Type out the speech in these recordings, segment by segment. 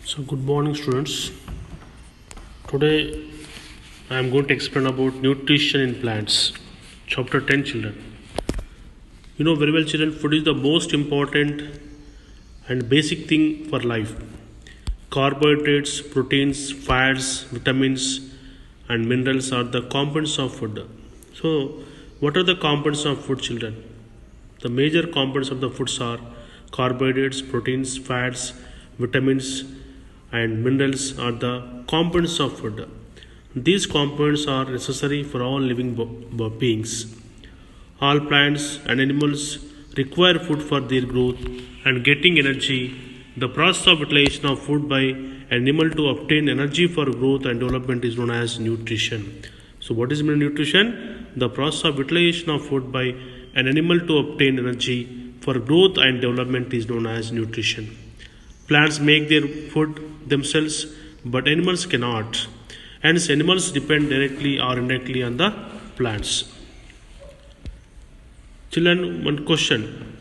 So, good morning, students. Today, I am going to explain about nutrition in plants. Chapter 10, children. You know very well, children, food is the most important and basic thing for life. Carbohydrates, proteins, fats, vitamins, and minerals are the components of food. So, what are the components of food, children? The major components of the foods are carbohydrates, proteins, fats, vitamins, and minerals are the components of food. These components are necessary for all living beings. All plants and animals require food for their growth and getting energy. The process of utilization of food by an animal to obtain energy for growth and development is known as nutrition. So, what is nutrition? The process of utilization of food by an animal to obtain energy for growth and development is known as nutrition. Plants make their food themselves, but animals cannot. Hence, animals depend directly or indirectly on the plants. Children, one question.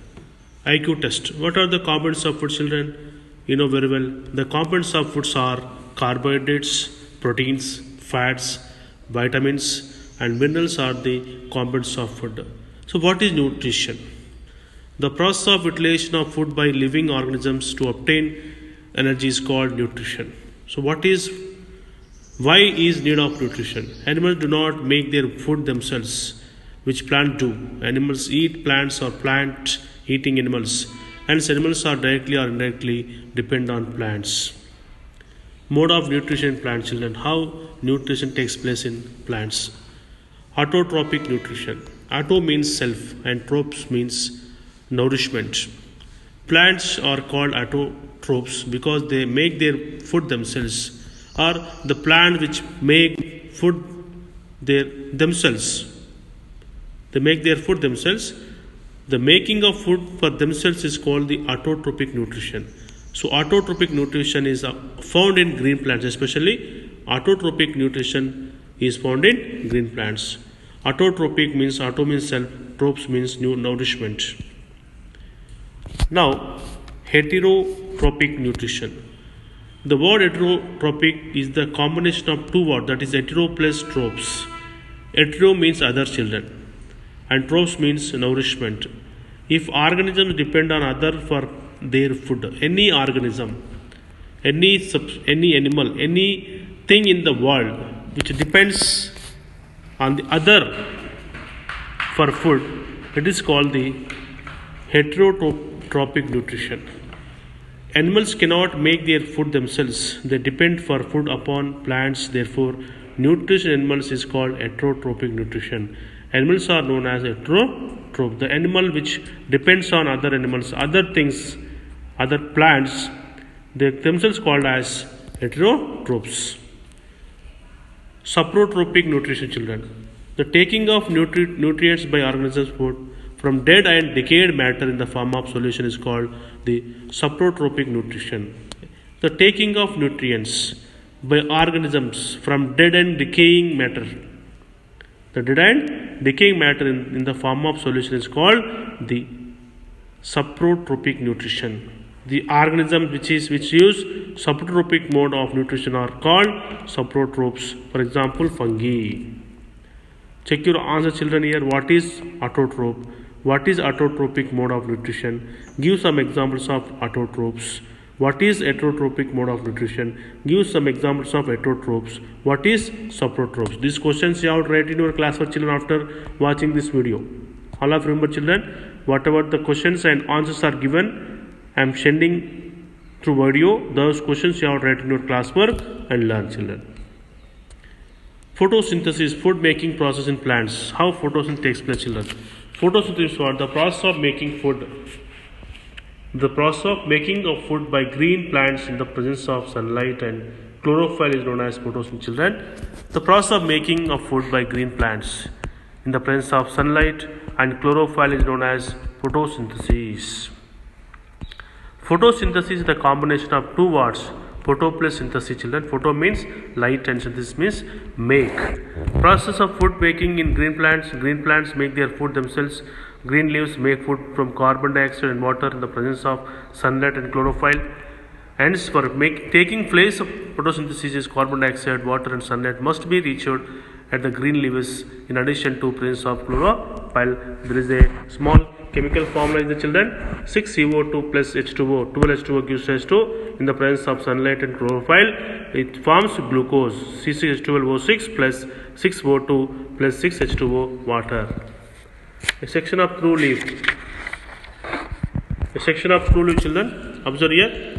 IQ test. What are the components of food, children? You know very well. The components of foods are carbohydrates, proteins, fats, vitamins, and minerals are the components of food. So, what is nutrition? The process of utilization of food by living organisms to obtain energy is called nutrition. So, why is need of nutrition? Animals do not make their food themselves, which plants do. Animals eat plants or plant eating animals. Hence, animals are directly or indirectly depend on plants. Mode of nutrition in plant, children. How nutrition takes place in plants. Autotrophic nutrition. Auto means self and tropes means nourishment. Plants are called autotrophs because they make their food themselves, or the plant which make food themselves. They make their food themselves. The making of food for themselves is called the autotrophic nutrition. So, autotrophic nutrition is found in green plants, especially autotrophic nutrition is found in green plants. Autotrophic means auto means self, tropes means new nourishment. Now, heterotrophic nutrition. The word heterotrophic is the combination of two words, that is hetero plus tropes. Hetero means other, children, and tropes means nourishment. If organisms depend on other for their food, any organism, any animal, anything in the world which depends on the other for food, it is called the heterotrophic nutrition. Animals cannot make their food themselves. They depend for food upon plants. Therefore, nutrition in animals is called heterotrophic nutrition. Animals are known as heterotroph. The animal which depends on other animals, other things, other plants, they themselves called as heterotrophs. Saprotrophic nutrition, children. The taking of nutrients by organisms' food from dead and decayed matter in the form of solution is called the saprotrophic nutrition. The taking of nutrients by organisms from dead and decaying matter. The dead and decaying matter in the form of solution is called the saprotrophic nutrition. The organisms which use saprotrophic mode of nutrition are called saprotrophs. For example, fungi. Check your answer, children, here. What is autotroph? What is autotrophic mode of nutrition? Give some examples of autotrophs. What is heterotrophic mode of nutrition? Give some examples of heterotrophs. What is saprotrophs? These questions you have to write in your class for children after watching this video. All of remember, children, whatever the questions and answers are given, I am sending through video. Those questions you have to write in your classwork and learn, children. Photosynthesis, food making process in plants. How photosynthesis takes place, children? Photosynthesis is what? The process of making food. The process of making of food by green plants in the presence of sunlight and chlorophyll is known as photosynthesis, children. The process of making of food by green plants in the presence of sunlight and chlorophyll is known as photosynthesis. Photosynthesis is the combination of two words, photo plus synthesis, children. Photo means light and synthesis means make. Process of food making in green plants. Green plants make their food themselves. Green leaves make food from carbon dioxide and water in the presence of sunlight and chlorophyll. Hence, for taking place of photosynthesis, carbon dioxide, water, and sunlight must be reached at the green leaves. In addition to presence of chlorophyll, there is a small chemical formula in the children: 6CO2 plus H2O. 12H2O gives rise to, in the presence of sunlight and chlorophyll, it forms glucose. C6H12O6 plus 6O2 plus 6H2O water. A section of true leaf. A section of true leaf, children. Observe here.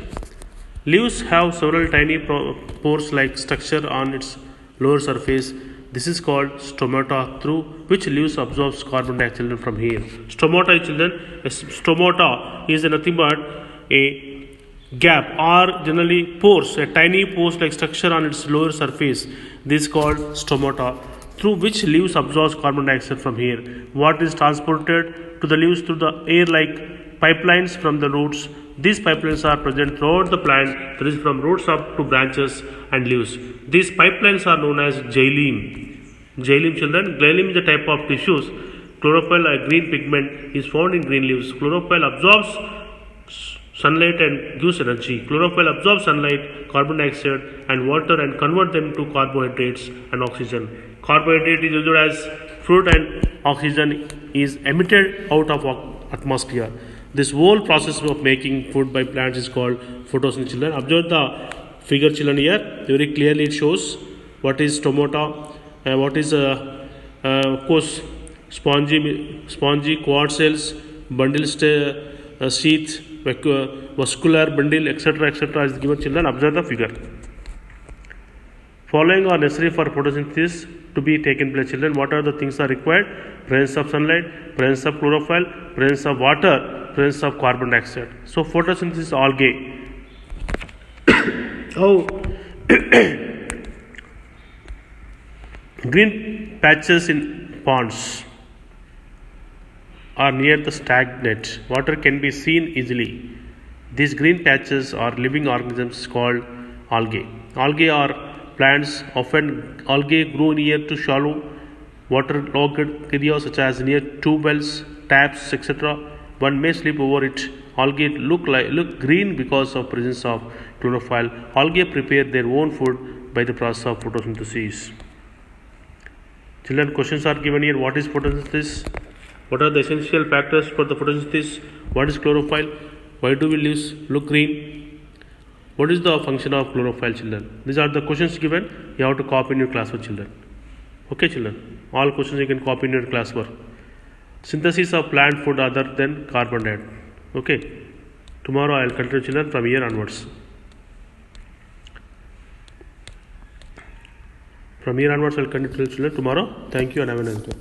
Leaves have several tiny pores-like structure on its lower surface. This is called stomata, through which leaves absorbs carbon dioxide from here. Stomata, children. Stomata is nothing but a gap or generally pores, a tiny pores-like structure on its lower surface. This is called stomata, through which leaves absorbs carbon dioxide from here. What is transported to the leaves through the air-like pipelines from the roots. These pipelines are present throughout the plant, that is from roots up to branches and leaves. These pipelines are known as xylem. Xylem, children. Xylem is a type of tissues. Chlorophyll, a green pigment, is found in green leaves. Chlorophyll absorbs sunlight and gives energy. Chlorophyll absorbs sunlight, carbon dioxide, and water and convert them to carbohydrates and oxygen. Carbohydrate is used as food and oxygen is emitted out of atmosphere. This whole process of making food by plants is called photosynthesis. Children, observe the figure, children. Here very clearly it shows what is stomata, what is of course spongy quad cells, bundle sheath, vascular bundle, etc., etc. is given. Children, observe the figure. Following are necessary for photosynthesis to be taken place. Children, what are the things are required? Presence of sunlight, presence of chlorophyll, presence of water, presence of carbon dioxide. So photosynthesis algae. Oh, green patches in ponds are near the stagnant. Water can be seen easily. These green patches are living organisms called algae. Algae are plants. Often algae grow near to shallow waterlogged areas such as near tube wells, taps, etc. One may sleep over it. Algae look green because of presence of chlorophyll. Algae prepare their own food by the process of photosynthesis. Children, questions are given here. What is photosynthesis? What are the essential factors for the photosynthesis? What is chlorophyll? Why do we leaves look green? What is the function of chlorophyll, children? These are the questions given. You have to copy in your classwork, children. Okay, children. All questions you can copy in your classwork. Synthesis of plant food other than carbon dioxide. Okay. Tomorrow I will continue, children, from here onwards. From here onwards I will continue, children, tomorrow. Thank you and have a nice day.